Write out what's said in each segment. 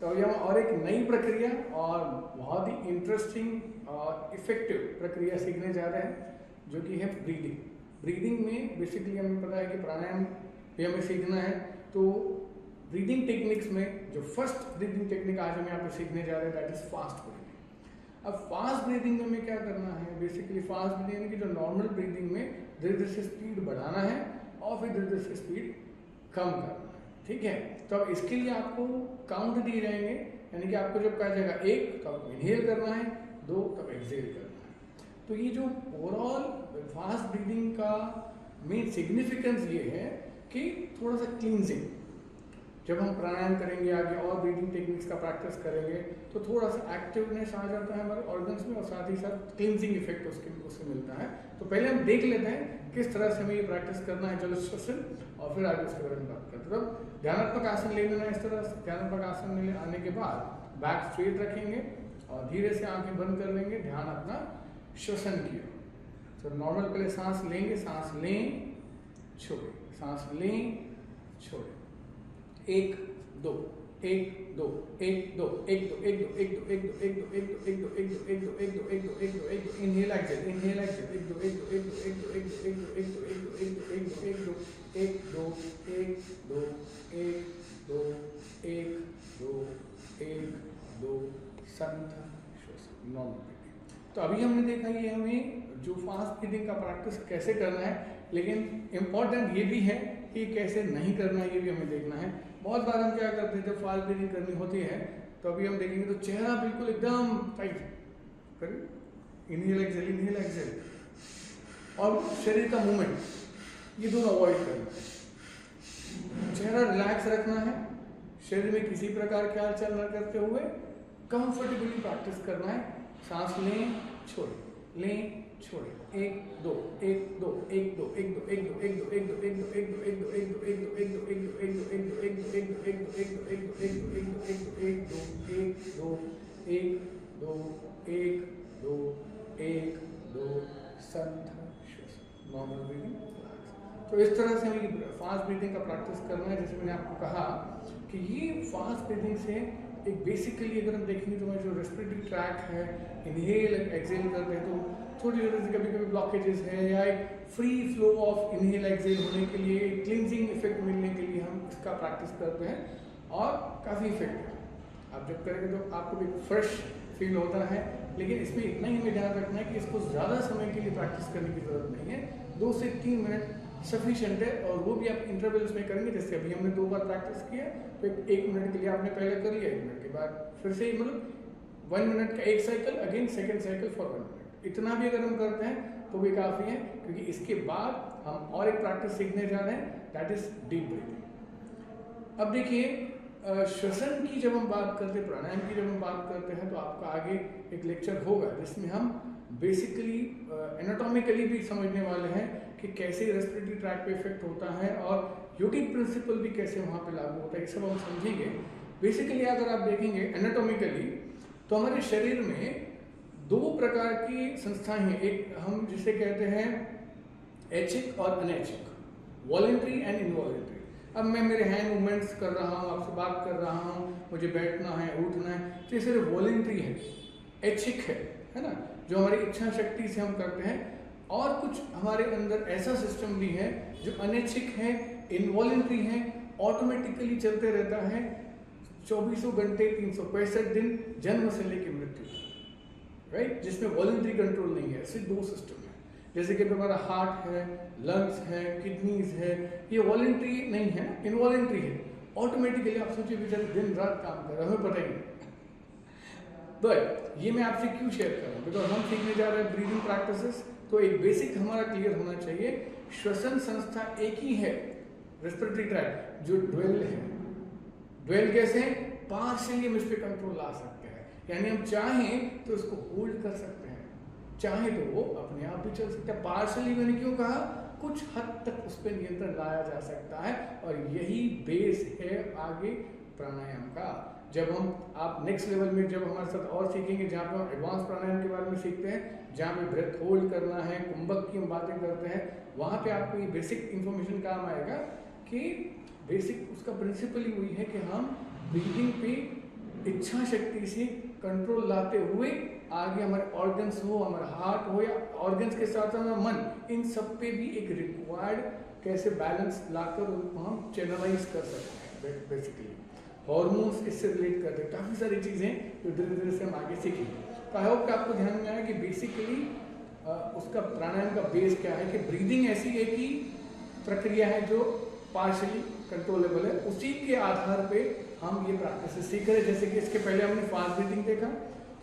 तो अभी हम और एक नई प्रक्रिया और बहुत ही इंटरेस्टिंग और इफेक्टिव प्रक्रिया सीखने जा रहे हैं, जो कि है ब्रीदिंग। ब्रीदिंग में बेसिकली हमें पता है कि प्राणायाम भी हमें सीखना है। तो ब्रीदिंग टेक्निक्स में जो फर्स्ट ब्रीदिंग टेक्निक आज हम यहाँ पे सीखने जा रहे हैं, दैट इज फास्ट ब्रीदिंग। अब फास्ट ब्रीदिंग में हमें क्या करना है, बेसिकली फास्ट ब्रीदिंग की जो नॉर्मल ब्रीदिंग में धीरे धीरे से स्पीड बढ़ाना है और फिर धीरे धीरे से स्पीड कम करना है। ठीक है, तो अब इसके लिए आपको काउंट दिए जाएंगे, यानी कि आपको जब कहा जाएगा 1 तो आपको इनहेल करना है, 2 तब एक्सहेल करना है। तो ये जो ओवरऑल फास्ट ब्रीदिंग का मेन सिग्निफिकेंस ये है कि थोड़ा सा क्लींजिंग, जब हम प्राणायाम करेंगे आगे और ब्रीदिंग टेक्निक्स का प्रैक्टिस करेंगे तो थोड़ा सा एक्टिवनेस आ जाता है हमारे ऑर्गन्स में और साथ ही साथ क्लींजिंग इफेक्ट उससे मिलता है। तो पहले हम देख लेते हैं किस तरह से हमें ये प्रैक्टिस करना है जल श्वसन, और फिर आगे उसके बारे में बात करते हैं। तो ध्यानात्मक आसन ले लेना, इस तरह से ध्यानात्मक आसन में आने के बाद बैक स्ट्रेट रखेंगे और धीरे से आंखें बंद कर लेंगे, ध्यान अपना श्वसन की ओर। तो नॉर्मल पहले सांस लेंगे, सांस लें छोड़े, सांस लें छोड़े, 1 2 1 2 1 2 1 2 1 2 1 2 1 2 1 2 1 2 1 2 1 2 1 2 1 2 1 2 1 2 1 2 इनहेल एक्सहेल, इनहेल एक्सहेल, 1 2 1 2 1 2 1 2 1 2 1 2 1 2 1 2 1 2 1 2 1 2 1 2 1 2 1 2 संथ श्वसन नॉर्मल ब्रीदिंग। तो अभी हमने देखा ये हमें जो फास्ट ब्रीदिंग का प्रैक्टिस कैसे करना है, लेकिन इम्पॉर्टेंट ये भी है कि कैसे नहीं करना है, ये भी हमें देखना है। बहुत बार हम क्या करते हैं, जब फास्ट ब्रीदिंग करनी होती है तो अभी हम देखेंगे तो चेहरा बिल्कुल एकदम टाइट करिए, इनहेल एक्सहेल, और शरीर का मूवमेंट ये दोनों अवॉइड करना है। चेहरा रिलैक्स रखना है, शरीर में किसी प्रकार के हलचल न करते हुए कंफर्टेबली प्रैक्टिस करना है। सांस लें छोड़े, लें छोड़े, 1 2 1 2 1 2 1 2 1 2 1 2 1 2 1 2 1 2 1 2 1 2 1 2 1 2 1 2 1 2 1 2 1 2 1 2 1 2 1 2 1 2 1 2 1 2 1 2 1 2 1 2 1 2 संथ श्वसन नॉर्मल ब्रीदिंग। तो इस तरह से हमें फास्ट ब्रीदिंग का प्रैक्टिस करना है। जैसे मैंने आपको कहा कि ये फास्ट ब्रीदिंग से एक बेसिकली अगर हम देखेंगे तो हमारा जो रेस्पिरेटरी ट्रैक है, इनहेल एक्सहेल करते हैं तो थोड़ी थोड़ी कभी कभी ब्लॉकेजेस हैं, या एक free flow of inhale exhale होने के लिए, एक क्लींजिंग इफेक्ट मिलने के लिए हम इसका प्रैक्टिस करते हैं और काफ़ी इफेक्टिव है। आप जब करेंगे तो आपको भी फ्रेश फील होता है, लेकिन इसमें इतना ही हमें ध्यान रखना है कि इसको ज़्यादा समय के लिए प्रैक्टिस करने की ज़रूरत नहीं है, 2 से 3 मिनट सफिशिएंट है। और वो भी आप इंटरवल्स में करेंगे, जैसे अभी हमने 2 बार प्रैक्टिस किया तो 1 मिनट के लिए आपने पहले कर लिया, 1 मिनट के बाद फिर से मतलब 1 मिनट का एक cycle, again second cycle for 1 minute. इतना भी अगर हम करते हैं तो भी काफ़ी है, क्योंकि इसके बाद हम और एक प्रैक्टिस सीखने जा रहे हैं, दैट इज डीप ब्रीथिंग। अब देखिए श्वसन की जब हम बात करते हैं, प्राणायाम की जब हम बात करते हैं, तो आपका आगे एक लेक्चर होगा जिसमें हम बेसिकली एनाटॉमिकली भी समझने वाले हैं कि कैसे रेस्पिरेटरी ट्रैक पे इफेक्ट होता है और योगिक प्रिंसिपल भी कैसे वहाँ पे लागू होता है, ये सब हम समझेंगे। बेसिकली अगर आप देखेंगे एनाटॉमिकली तो हमारे शरीर में 2 प्रकार की संस्थाएं हैं, एक हम जिसे कहते हैं ऐच्छिक और अनैच्छिक, वॉलेंट्री एंड इनवॉलेंट्री। अब मैं मेरे हैंड मूवमेंट्स कर रहा हूँ, आपसे बात कर रहा हूँ, मुझे बैठना है, उठना है, तो ये सिर्फ वॉलेंट्री है, ऐच्छिक है ना, जो हमारी इच्छा शक्ति से हम करते हैं। और कुछ हमारे अंदर ऐसा सिस्टम भी है जो अनैच्छिक है, इनवॉलेंट्री है, ऑटोमेटिकली चलते रहता है 24 घंटे 365 दिन, जन्म से लेकर मृत्यु, राइट, जिसमें वॉलेंट्री कंट्रोल नहीं है। सिर्फ 2 सिस्टम है, जैसे कि हमारा हार्ट है, लंग्स है, किडनीज है, ये वॉलेंट्री नहीं है, इनवॉलेंट्री है। ऑटोमेटिकली आप सोचिए बेचारे दिन रात काम कर रहे हैं, हमें पता ही नहीं। बट ये मैं आपसे क्यों शेयर कर रहा हूँ, बिकॉज हम सीखने जा रहे हैं ब्रीदिंग प्रैक्टिसेस, तो एक बेसिक हमारा क्लियर होना चाहिए। श्वसन संस्था एक ही है, रेस्पिरेटरी ट्रैक, जो ड्वेल है। ड्वेल कैसे पार्शियली हम इस पर कंट्रोल ला सकते हैं, यानी हम चाहें तो इसको होल्ड कर सकते हैं, चाहे तो वो अपने आप भी चल सकता है। पार्शियली मैंने क्यों कहा, कुछ हद तक उस पर नियंत्रण लाया जा सकता है, और यही बेस है आगे प्राणायाम का। जब हम आप नेक्स्ट लेवल में जब हमारे साथ और सीखेंगे, जहाँ पे हम एडवांस प्राणायाम के बारे में सीखते हैं, जहाँ पे ब्रेथ होल्ड करना है, कुंभक की हम बातें करते हैं, वहाँ पे आपको ये बेसिक इन्फॉर्मेशन काम आएगा कि बेसिक उसका प्रिंसिपल ही वही है कि हम ब्रीदिंग पे इच्छा शक्ति से कंट्रोल लाते हुए आगे हमारे ऑर्गन्स हो, हमारा हार्ट हो या ऑर्गन्स के साथ हमारा मन, इन सब पे भी एक रिक्वायर्ड कैसे बैलेंस लाकर उनको हम चैनलाइज कर सकते हैं। बेसिकली हॉर्मोन्स इससे रिलेट करते हैं, काफ़ी सारी चीज़ें जो धीरे धीरे से हम आगे सीखेंगे। तो आई होप कि आपको ध्यान में आया कि बेसिकली उसका प्राणायाम का बेस क्या है कि ब्रीदिंग ऐसी है कि प्रक्रिया है जो पार्शली कंट्रोलेबल है, उसी के आधार पे हम ये प्रैक्टिस सीख रहे हैं। जैसे कि इसके पहले हमने फास्ट ब्रीदिंग देखा,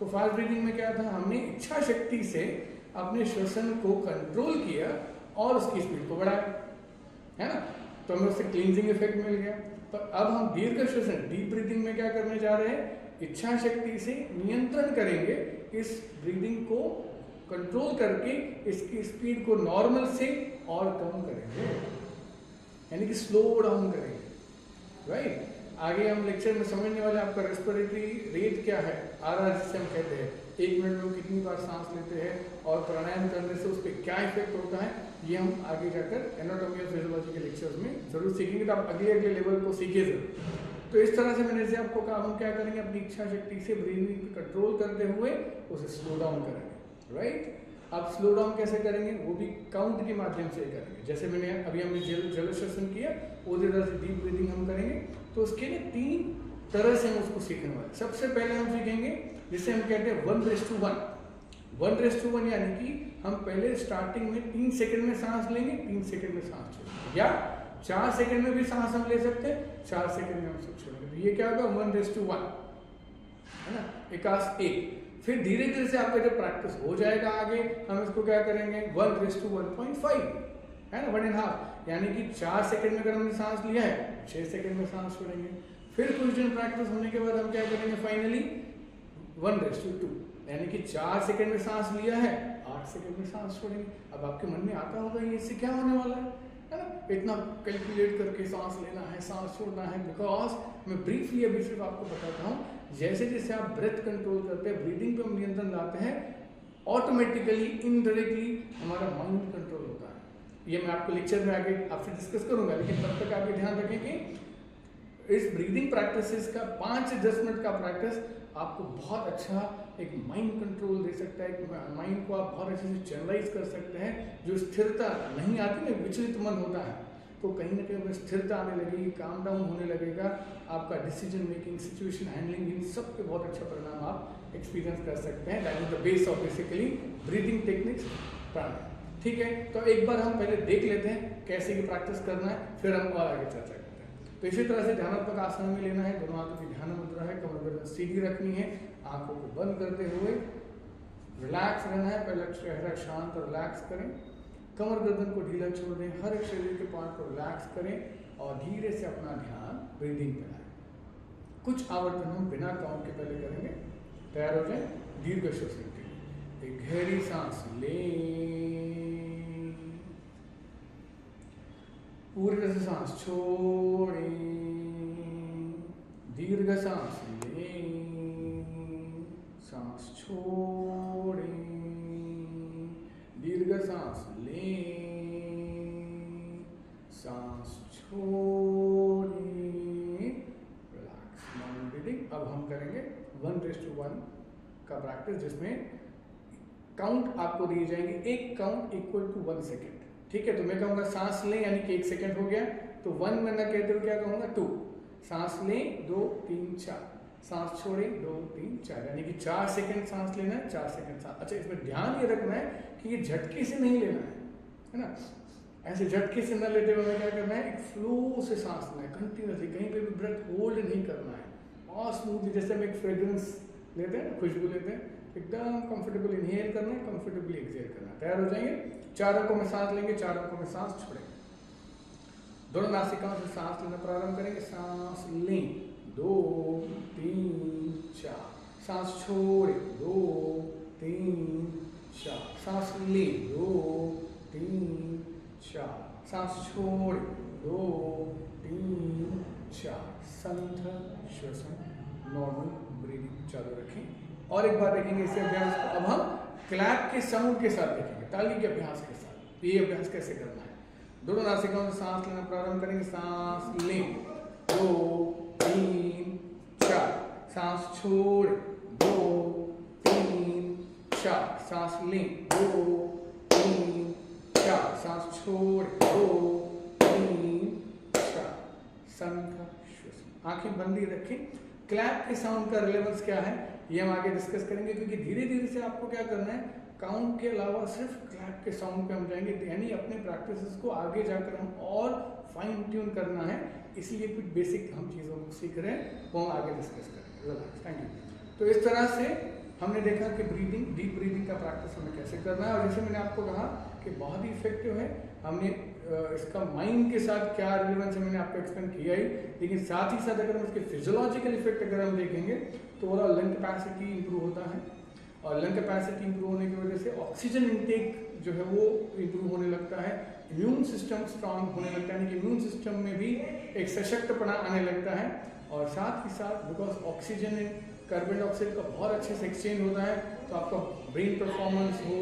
तो फास्ट ब्रीदिंग में क्या था, हमने इच्छा शक्ति से अपने श्वसन को कंट्रोल किया और उसकी स्पीड को बढ़ाया, है ना, तो हमें उससे क्लींजिंग इफेक्ट मिल गया। तो अब हम दीर्घ श्वसन डीप ब्रीदिंग में क्या करने जा रहे हैं, इच्छा शक्ति से नियंत्रण करेंगे, इस ब्रीदिंग को कंट्रोल करके इसकी स्पीड को नॉर्मल से और कम करेंगे, यानी कि स्लो डाउन करेंगे, राइट। आगे हम लेक्चर में समझने वाले आपका रेस्पिरेटरी रेट क्या है, आरआर जिसे हम कहते हैं, 1 मिनट में कितनी बार सांस लेते हैं और प्राणायाम करने से उस पर क्या इफेक्ट होता है, ये हम आगे जाकर एनाटॉमी और फिजियोलॉजी के लेक्चर्स में जरूर सीखेंगे। तो आप अगले लेवल को सीखिए जरूर। तो इस तरह से मैंने जैसे आपको कहा, हम क्या करेंगे, अपनी इच्छा शक्ति से ब्रीदिंग को कंट्रोल करते हुए उसे स्लो डाउन करेंगे, राइट। अब स्लो डाउन कैसे करेंगे, वो भी काउंट के माध्यम से करेंगे। जैसे मैंने अभी हमने जलश्वसन किया, उसी तरह से डीप ब्रीदिंग हम करेंगे। तो उसके लिए 3 तरह से हम उसको सीखने वाले। सबसे पहले हम सीखेंगे जिसे हम कहते हैं 1:1। 1:1 यानी कि हम पहले स्टार्टिंग में 3 सेकंड में सांस लेंगे, 3 सेकंड में सांस छोड़ेंगे, या 4 सेकंड में भी सांस हम ले सकते हैं, 4 सेकंड में हम छोड़ेंगे। तो ये क्या होगा, 1:1, है ना, एकास 1। फिर धीरे धीरे से आपका जब प्रैक्टिस हो जाएगा आगे, हम इसको क्या करेंगे 1:1.5, है ना, 1.5, यानी कि 4 सेकंड में अगर हमने सांस लिया है, 6 सेकंड में सांस छोड़ेंगे। फिर कुछ दिन प्रैक्टिस होने के बाद हम क्या करेंगे, फाइनली 1:2, यानी कि 4 सेकंड में सांस लिया है, 8 सेकंड में सांस छोड़ेंगे। अब आपके मन में आता होगा ये इससे क्या होने वाला है ना, इतना कैलकुलेट करके सांस लेना है, सांस छोड़ना है। बिकॉज मैं ब्रीफली अभी सिर्फ आपको बताता हूँ, जैसे जैसे आप ब्रेथ कंट्रोल करते हैं, ब्रीदिंग पे हम नियंत्रण लाते हैं, ऑटोमेटिकली इनडायरेक्टली हमारा माइंड कंट्रोल होता है। ये मैं आपको लेक्चर में आगे आपसे डिस्कस करूंगा, लेकिन तब तक आप ये ध्यान रखें कि इस ब्रीदिंग प्रैक्टिसेस का 5 से 10 मिनट का प्रैक्टिस आपको बहुत अच्छा एक माइंड कंट्रोल दे सकता है। माइंड को आप बहुत अच्छे से चैनलाइज कर सकते हैं। जो स्थिरता नहीं आती ना, विचलित मन होता है, तो कहीं ना कहीं स्थिरता आने लगेगी, काम डाउन होने लगेगा, आपका डिसीजन मेकिंग, सिचुएशन हैंडलिंग, इन सब पे बहुत अच्छा परिणाम आप एक्सपीरियंस कर सकते हैं। That is the base of basically breathing techniques, pranayama. ठीक है, तो एक बार हम पहले देख लेते हैं कैसे की प्रैक्टिस करना है, फिर हम और आगे चर्चा करते हैं। तो इसी तरह से ध्यानात्मक आसन में लेना है, दोनों हाथों की ध्यान मुद्रा है, कमर गर्दन सीधी रखनी है, आंखों को बंद करते हुए रिलैक्स रहना है। पहले चेहरा शांत और रिलैक्स करें, कमर गर्दन को ढीला छोड़ दें, हर एक शरीर के पार्ट को रिलैक्स करें और धीरे से अपना ध्यान ब्रीदिंग पे लाएं। कुछ आवर्तन हम बिना काउंट के पहले करेंगे। तैयार हो जाए दीर्घ श्वसन के लिए। एक गहरी सांस लें, पूरी तरह से सांस छोड़ें, दीर्घ सांस लें, सांस छोड़ें, दीर्घ सांस लें, सांस छोड़ें, रिलैक्स, नॉर्मल ब्रीदिंग। अब हम करेंगे 1:1 का प्रैक्टिस, जिसमें काउंट आपको दिए जाएंगे, एक काउंट इक्वल टू 1 सेकेंड। ठीक है, तो मैं कहूँगा सांस लें, यानी कि 1 सेकेंड हो गया, तो 1 में ना कहते हुए क्या कहूँगा 2, सांस लें 2 3 4, सांस छोड़ें 2 3 4, यानी कि 4 सेकंड सांस लेना है, 4 सेकंड सांस। अच्छा, इसमें ध्यान ये रखना है कि ये झटके से नहीं लेना है ना, ऐसे झटके से न लेते हुए हमें क्या करना है, एक फ्लो से सांस लेना है, कंटिन्यूसली, कहीं पे भी ब्रेथ होल्ड नहीं करना है, और स्मूथली, जैसे हम एक फ्रेग्रेंस लेते हैं, खुशबू लेते हैं, एकदम कंफर्टेबल इनहेल करना है, कंफर्टेबली एक्सहेल करना है। तैयार हो जाएंगे, 4 आंखों में सांस लेंगे, 4 आंखों में सांस छोड़ेंगे, दोनों नासिकाओं से सांस लेना प्रारंभ करेंगे। सांस लें 2 3 4, सांस छोड़े 2 3 4, सांस लें 2 3 4, सांस छोड़े 2 3 4, संथ श्वसन, नॉर्मल ब्रीदिंग चालू रखें। और एक बार देखेंगे इसे अभ्यास को, अब हम क्लैप के साउंड के साथ देखेंगे, ताली के अभ्यास के साथ। ये अभ्यास कैसे करना है, दोनों नासिकाओं से सांस लेना प्रारंभ करेंगे। सांस लें 2 3 4, सांस छोड़, 2 3 4, सांस लें, 2 3 4, सांस छोड़, 2 3 4, शंख श्वसन। आंखें बंदी रखें। क्लैप के साउंड का रिलेवेंस क्या है ये हम आगे डिस्कस करेंगे, क्योंकि धीरे धीरे से आपको क्या करना है, काउंट के अलावा सिर्फ क्लैप के साउंड पे हम जाएंगे, यानी अपने प्रैक्टिसेस को आगे जाकर हम और फाइन ट्यून करना है, इसलिए कुछ बेसिक हम चीज़ों को सीख रहे हैं वो हम आगे डिस्कस करेंगे। Thank you. तो इस तरह से हमने देखा कि ब्रीदिंग, डीप ब्रीदिंग का प्रैक्टिस हमें कैसे करना है, और जैसे मैंने आपको कहा कि बहुत ही इफेक्टिव है। हमने इसका माइंड के साथ क्या रिलेवेंस है मैंने आपको एक्सप्लेन किया ही, लेकिन साथ ही साथ अगर हम इसके फिजियोलॉजिकल इफेक्ट अगर हम देखेंगे तो वो लंग कैपेसिटी इंप्रूव होता है, और लंग कैपेसिटी इंप्रूव होने की वजह से ऑक्सीजन इनटेक जो है वो इंप्रूव होने लगता है, इम्यून सिस्टम स्ट्रांग होने लगता है, यानी कि इम्यून सिस्टम में भी एक सशक्तपना आने लगता है, और साथ ही साथ बिकॉज ऑक्सीजन कार्बन डाइऑक्साइड का बहुत अच्छे से एक्सचेंज होता है, तो आपका ब्रेन परफॉर्मेंस हो,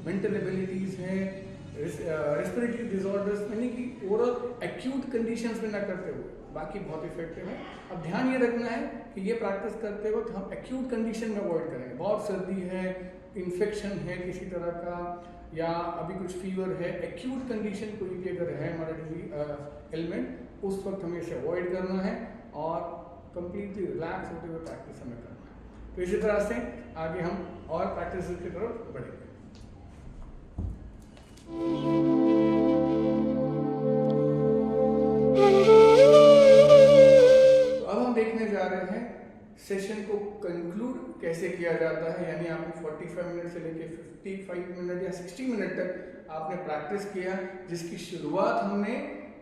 मेंटल एबिलिटीज़ हैं, रेस्पिरेटरी डिसऑर्डर्स, यानी कि ओवरऑल एक्यूट कंडीशंस में ना करते हुए बाकी बहुत इफेक्टिव है। अब ध्यान ये रखना है कि ये प्रैक्टिस करते वक्त हम एक्यूट कंडीशन में अवॉइड करेंगे। बहुत सर्दी है, इन्फेक्शन है किसी तरह का, या अभी कुछ फीवर है, एक्यूट कंडीशन कोई भी अगर है हमारा एलिमेंट, उस वक्त हमें इसे अवॉइड करना है और कंप्लीटली रिलैक्स होते हुए प्रैक्टिस हमें करना है। तो इसी तरह से आगे हम और प्रैक्टिस की तरफ बढ़ेंगे। अब हम देखने जा रहे हैं सेशन को कंक्लूड कैसे किया जाता है, यानी आपने 45 मिनट से लेके 55 मिनट या 60 मिनट तक आपने प्रैक्टिस किया, जिसकी शुरुआत हमने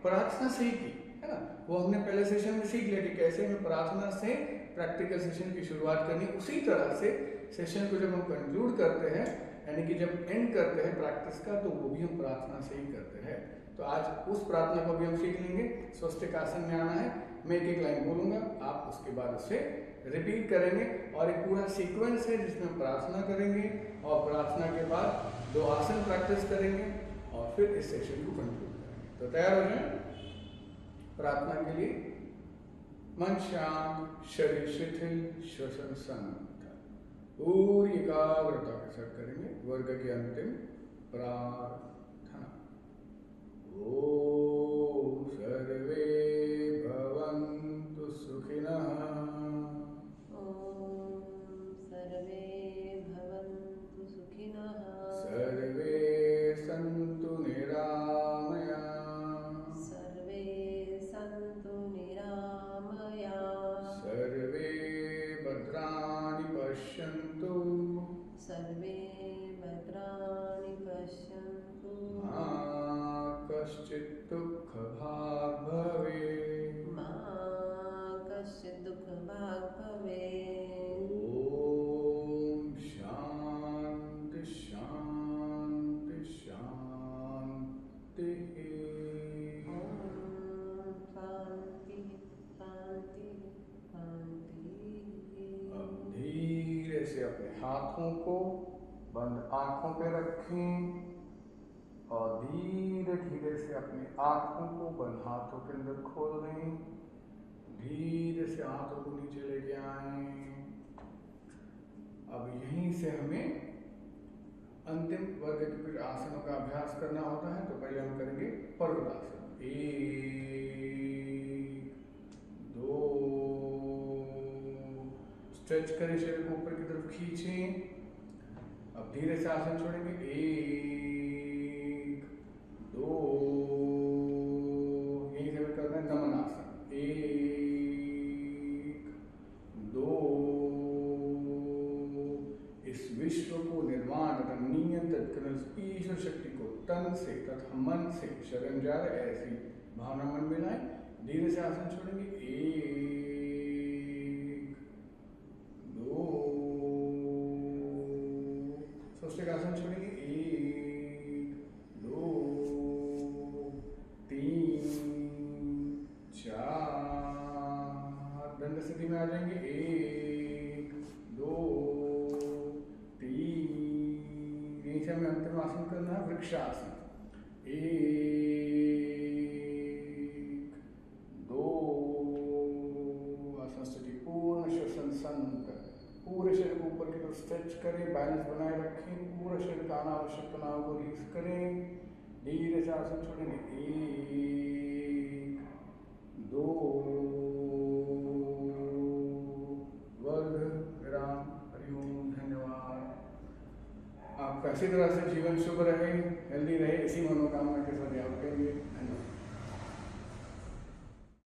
प्रार्थना से ही की है ना। वो हमने पहले सेशन में सीख लिया कि कैसे हमें प्रार्थना से प्रैक्टिकल सेशन की शुरुआत करनी। उसी तरह से सेशन को जब हम कंक्लूड करते हैं, यानी कि जब एंड करते हैं प्रैक्टिस का, तो वो भी हम प्रार्थना से ही करते हैं। तो आज उस प्रार्थना को भी हम सीख लेंगे। स्वस्तिक आसन में आना है, मैं एक एक लाइन बोलूंगा, आप उसके बाद उसे रिपीट करेंगे, और एक पूरा सीक्वेंस है जिसमें हम प्रार्थना करेंगे और प्रार्थना के बाद 2 आसन प्रैक्टिस करेंगे और फिर इस सेशन को कंक्लूड करेंगे। तो तैयार हो जाए प्रार्थना के लिए। मन शांत, शरीर शिथिल, श्वसन शांत, पूरी एकाग्रता के साथ करेंगे वर्ग की अंतिम प्रार्थना। ओम सर्वे भवन्तु सुखिनः। ओम सर्वे भवन्तु सुखिनः। सर्वे सन्तु निरामयाः। सर्वे सन्तु निरामयाः। सर्वे भद्राणि पश्यन्तु। सर्वे भद्राणि पश्यन्तु। मा कश्चित् दुःखभाग् भवेत्। मा कश्चित् दुःखभाग् भवेत्। ओम शांति शांति शांति। ओम शांति शांति शांति। अब धीरे से अपने हाथों को बंद आंखों पे रखें और धीरे धीरे से अपनी आंखों को बंद हाथों के अंदर खोल दें। धीरे से हाथों को नीचे लेके आए। अब यहीं से हमें अंतिम वर्ग के कुछ आसनों का अभ्यास करना होता है, तो पहले हम करेंगे पर्वतासन। 1 2, स्ट्रेच करें, शरीर को ऊपर की तरफ खींचें। अब धीरे से आसन छोड़ेंगे। 1 2, यहीं से हमें करना है नमन आसन। 1 2, इस विश्व को निर्माण तथा नियंत्रित करने ईश्वर शक्ति को तन से तथा मन से शरण जा रहे, ऐसी भावना मन में लाए। धीरे से आसन छोड़ेंगे। 1 2, स्वस्तिक आसन छोड़ेंगे। 1 2 3 4, दंड स्थिति में आ जाएंगे। 1 2 3, यहीं से हमें अंतिम आसन करना है वृक्षासन। 1 2, आसन स्थिति पूर्ण, श्वसन संत। स्ट्रेच करें, बैलेंस बनाए रखें, पूरा शरीर का अनावश्यक तनाव को रिलीज करें, धीरे से आसन छोड़ेंगे, 1 2 वर्ग विराम। हरिओम, धन्यवाद। आपका इसी तरह से जीवन शुभ रहे, हेल्दी रहे, इसी मनोकामना के साथ याद करेंगे।